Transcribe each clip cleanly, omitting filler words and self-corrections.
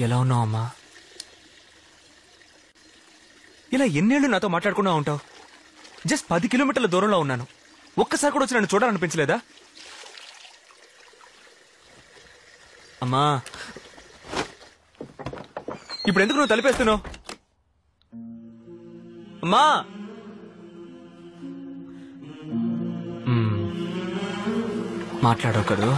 ఎలా ఉన్నావు అమ్మా? ఇలా ఎన్నేళ్లు నాతో మాట్లాడుకున్నా ఉంటావు? జస్ట్ 10 కిలోమీటర్ల దూరంలో ఉన్నాను. ఒక్కసారి కూడా వచ్చి నన్ను చూడాలనిపించలేదా? అమ్మా, ఇప్పుడు ఎందుకు నువ్వు తలిపేస్తున్నావు? అమ్మా, మాట్లాడవు కదూ?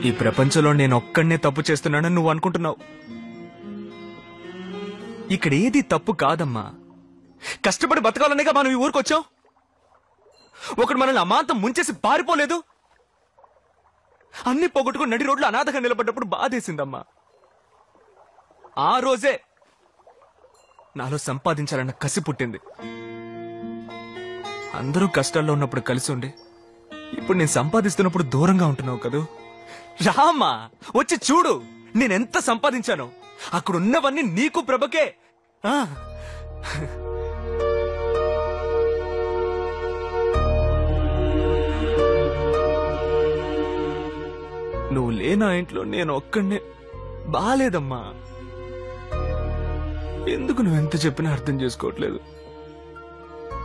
ఈ ప్రపంచంలో నేను ఒక్కడనే తప్పు చేస్తున్నానని నువ్వు అనుకుంటున్నావు. ఇక్కడ ఏది తప్పు కాదమ్మా. కష్టపడి బతకాలనేగా మనం ఈ ఊరికొచ్చాం. ఒకడు మనల్ని అమాంతం ముంచేసి పారిపోలేదు. అన్ని పోగొట్టుకుని నడి రోడ్లు అనాథగా నిలబడ్డప్పుడు బాధేసిందమ్మా. ఆ రోజే నాలో సంపాదించాలన్న కసి పుట్టింది. అందరూ కష్టాల్లో ఉన్నప్పుడు కలిసి ఉండి ఇప్పుడు నేను సంపాదిస్తున్నప్పుడు దూరంగా ఉంటున్నావు కదూ. రామా, వచ్చి చూడు నేనెంత సంపాదించానో. అక్కడున్నవన్నీ నీకు ప్రభకే. నువ్వు లేనా ఇంట్లో నేను ఒక్కడే బాలేదమ్మా. ఎందుకు నువ్వెంత చెప్పినా అర్థం చేసుకోవట్లేదు?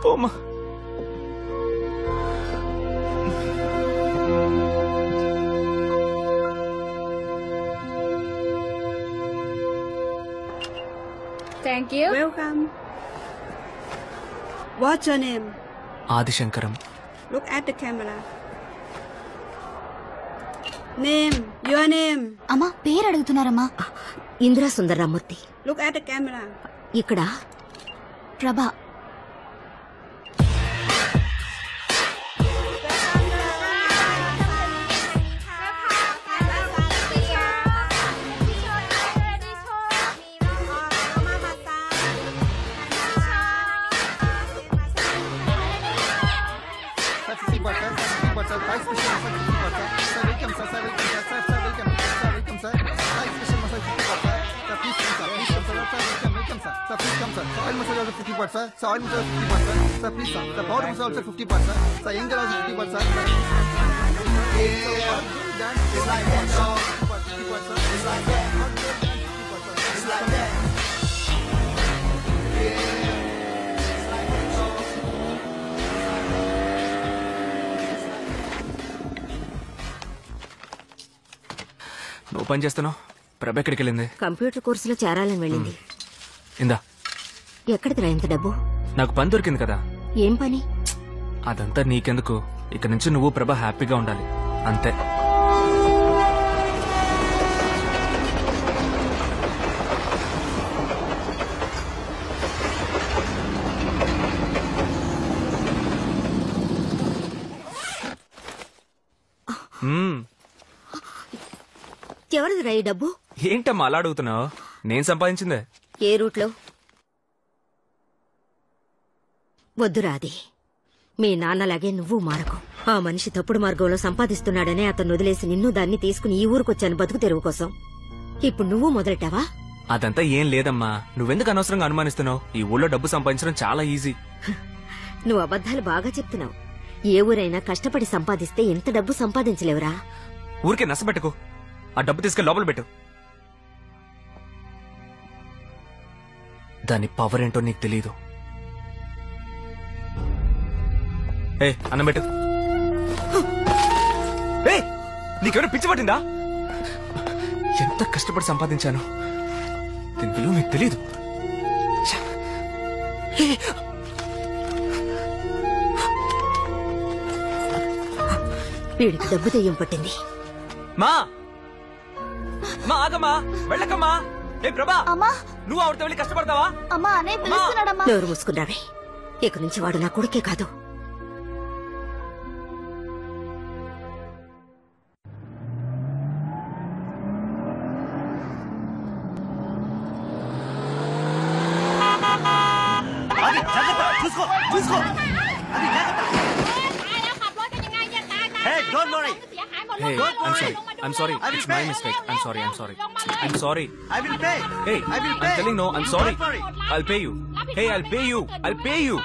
పోమా. Thank you. Welcome. What's your name? Adishankaram. Look at the camera. Name. Your name. అమ్మా, పేరు అడుగుతున్నారమ్మా. Indira Sundararama Murthy. Look at the camera. ఇక్కడ ప్రభా. Oil masala also 50%. So oil masala 50%. So please sir. The powder masala also 50%. So yangar also 50%. It's like that. 50%. It's like that. It's like that. నువ్వు పని చేస్తున్నావు. ప్రభ ఎక్కడికి వెళ్ళింది? Computer కోర్సులో చేరాలని వెళ్ళింది. ఇందా. ఎక్కడికి రా ఇంత డబ్బు? నాకు పని దొరికింది కదా. ఏం పని? అదంతా నీకెందుకు. ఇక నుంచి నువ్వు ప్రభ హ్యాపీగా ఉండాలి అంతే. ఎవరిది రా ఈ డబ్బు? ఏంటమ్మా అలా అడుగుతున్నావు? నేను సంపాదించిందే. ఏ రూట్లో? వద్దురా అది. మీ నాన్నలాగే నువ్వు మారకు. ఆ మనిషి తప్పుడు మార్గంలో సంపాదిస్తున్నాడనే అతను వదిలేసి నిన్ను దాన్ని తీసుకుని ఈ ఊరికొచ్చాను బతుకు తెరువు కోసం. ఇప్పుడు నువ్వు మొదలెట్టావా? అదంతా ఏం లేదమ్మా. నువ్వెందుకు అనవసరంగా అనుమానిస్తున్నావు? ఈ ఊళ్ళో డబ్బు సంపాదించడం చాలా ఈజీ. నువ్వు అబద్ధాలు బాగా చెప్తున్నావు. ఏ ఊరైనా కష్టపడి సంపాదిస్తే ఎంత డబ్బు సంపాదించలేవురా. ఊరికే నష్టపెట్టుకో. ఆ డబ్బు తీసుకెళ్ళి లోపల పెట్టు. దాని పవర్ ఏంటో నీకు తెలీదు. అన్నం పెట్టు. నీకెవరైనా పిచ్చి పట్టిందా? ఎంత కష్టపడి సంపాదించాను. దీని విలువ మీకు తెలీదు. వీడికి డబ్బు దెయ్యం పట్టింది. మా మా ఆగమ్మా, వెళ్ళకమ్మా. ప్రభా, అమ్మా, నువ్వు ఆవిడతో వెళ్ళి కష్టపడతావా? అమ్మా అనే పిలుస్తున్నాడమ్మా. నోరు మూసుకున్నావే. ఇక నుంచి వాడు నా కొడుకే కాదు. I'm sorry. It's my mistake. I'm sorry. I will pay. Hey, I will I'm pay. telling no. I'm sorry. Don't worry. I'll pay you. Hey, I'll pay you. I'll pay you.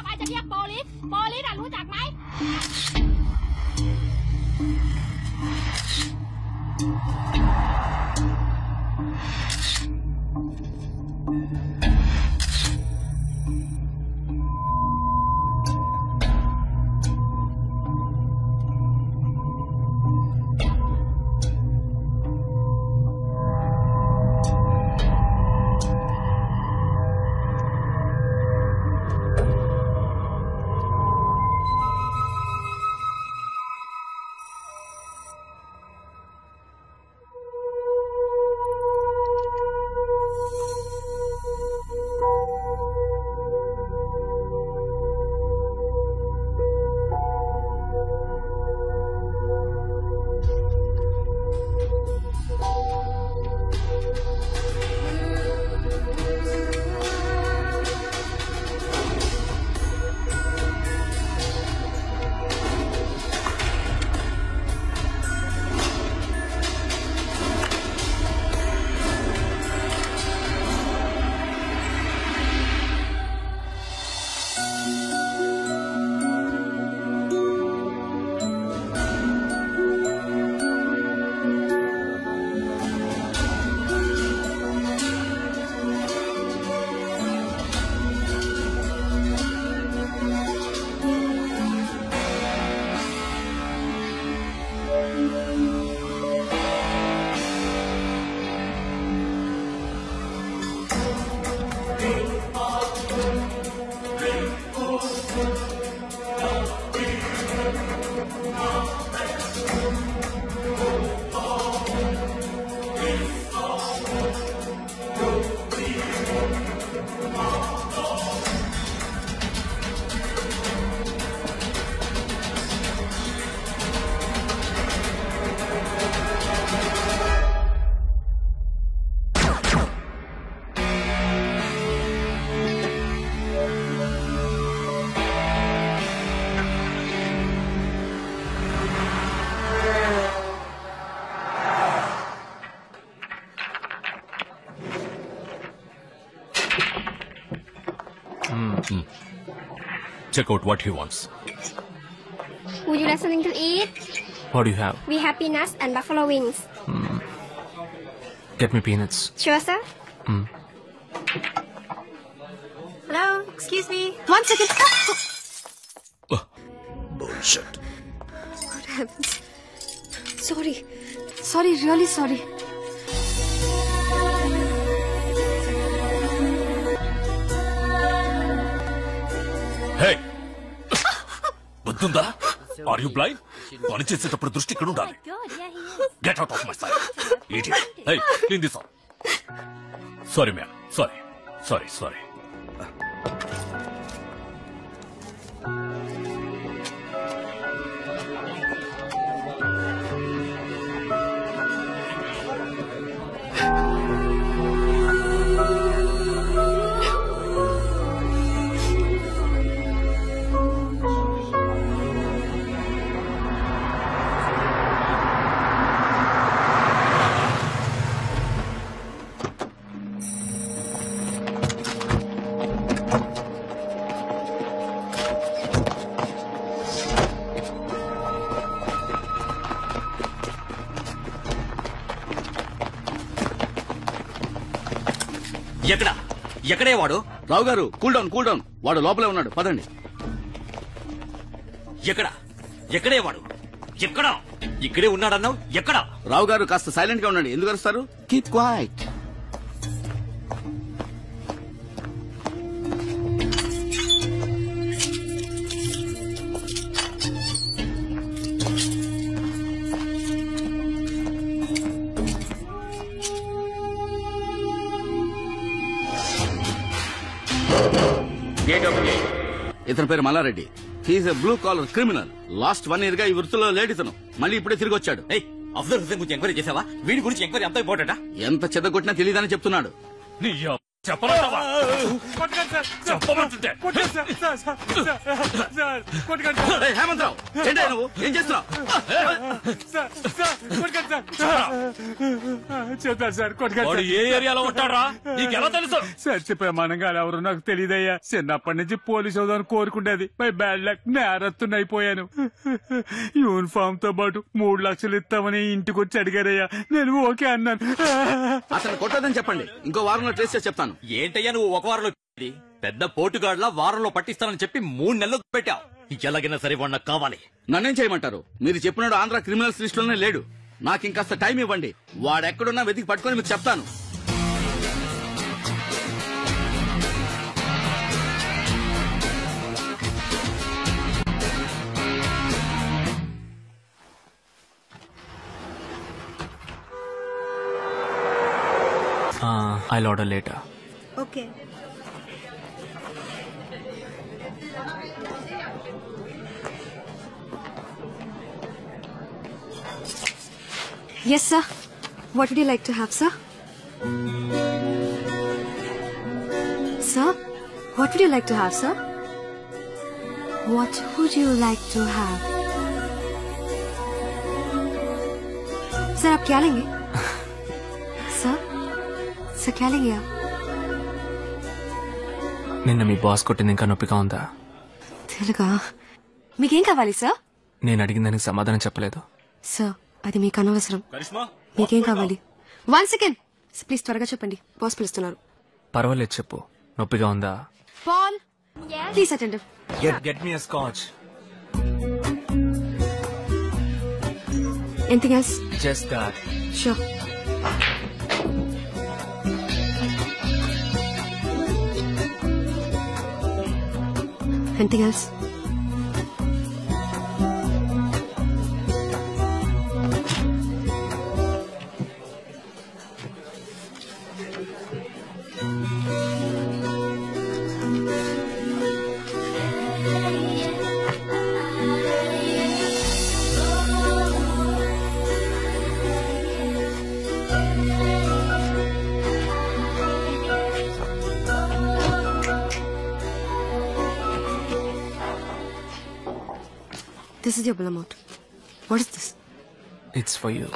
Check out what he wants. Would you like something to eat? What do you have? We have peanuts and buffalo wings. Get me peanuts. Sure, sir. Hello, excuse me. 1 second. Bullshit. Good heavens. Sorry. Sorry, really sorry. Hey! బుద్ధుందా? Are you blind? పని చేసేటప్పుడు దృష్టి ఇక్కడ ఉండాలి. Get out of my sight. Idiot. Hey, clean this up. Sorry, ma'am. Sorry. ఎక్కడే వాడు? రావు గారు cool down వాడు లోపలే ఉన్నాడు, పదండి. ఎక్కడే వాడు? ఎక్కడా? ఇక్కడే ఉన్నాడన్నావు, ఎక్కడా? రావు గారు కాస్త సైలెంట్ గా ఉండండి. ఎందుకు అరుస్తారు? Keep quiet. ఇతని పేరు Mallareddy. He is a blue collar criminal. Last 1 year గా ఈ వృత్తిలో లేడితను. మళ్ళీ ఇప్పుడే తిరిగి వచ్చాడు. అఫ్జల్ హుసేన్ గురించి ఎంక్వైరీ చేసావా? వీడి గురించి ఎంక్వైరీ అంత ఇంపార్టెంటా? ఎంత చెద్దగొట్టినా తెలియదని చెప్తున్నాడు. హేమంతరావు, ఏంటా నువ్వు ఏం చేస్తున్నావు? ఏ ఏరియాలో ఉంటాడా నీకెలా తెలుసు? చచ్చిపోయామానంగా ఎవరు నాకు తెలియదయ్యా. చిన్నప్పటి నుంచి పోలీసు అవుదాన్ని కోరుకుంటేది. బై బ్యాడ్ లక్ నేరత్తునైపోయాను. యూనిఫామ్ తో పాటు 3 లక్షలు ఇస్తామని ఇంటికి వచ్చి అడిగారయ్యా. నేను ఓకే అన్నాను. అతను కొట్టదని చెప్పండి, ఇంకో వారంలో ట్రేస్ చేసి చెప్తాను. ఏంటయ్యా నువ్వు ఒక వారంలో పెట్టేది? పెద్ద పోటుగాడ్లా వారంలో పట్టిస్తానని చెప్పి 3 నెలలు పెట్టావు. ఎలాగైనా సరే వాడు నాకు కావాలి. నన్నేం చేయమంటారు? మీరు చెప్పినాడు ఆంధ్ర క్రిమినల్స్ లిస్ట్ లోనే లేడు. నాకు ఇంకాస్త టైం ఇవ్వండి. వాడెక్కడున్నా వెతికి పట్టుకొని మీకు చెప్తాను. I'll order later. Okay. Yes, sir. What would you like to have, sir? Sir? What would you like to have, sir? What would you like to have? Sir, आप क्या लेंगे? Sir? Sir, क्या लेंगे आप? నిన్న మీ బాస్ కొట్టింది ఇంకా నొప్పిగా ఉందా? తెలుగా మీకేం కావాలి సార్? నేను అడిగిన దానికి సమాధానం చెప్పలేదు. సార్ అది మీకు అనవసరం. కరిష్మా మీకేం కావాలి? 1 సెకండ్ ప్లీజ్, త్వరగా చెప్పండి, బాస్ పిలుస్తున్నారు. పర్వాలేదు చెప్పు. నొప్పిగా ఉందా? Paul please attend. Get me a scotch. Anything else? Just that. Sure. Anything else? This is your bill amount. What is this? It's for you.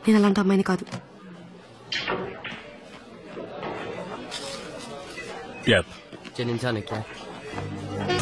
నేను అలాంటి అమ్మాయిని కాదు. Yep. చెల్లించాలి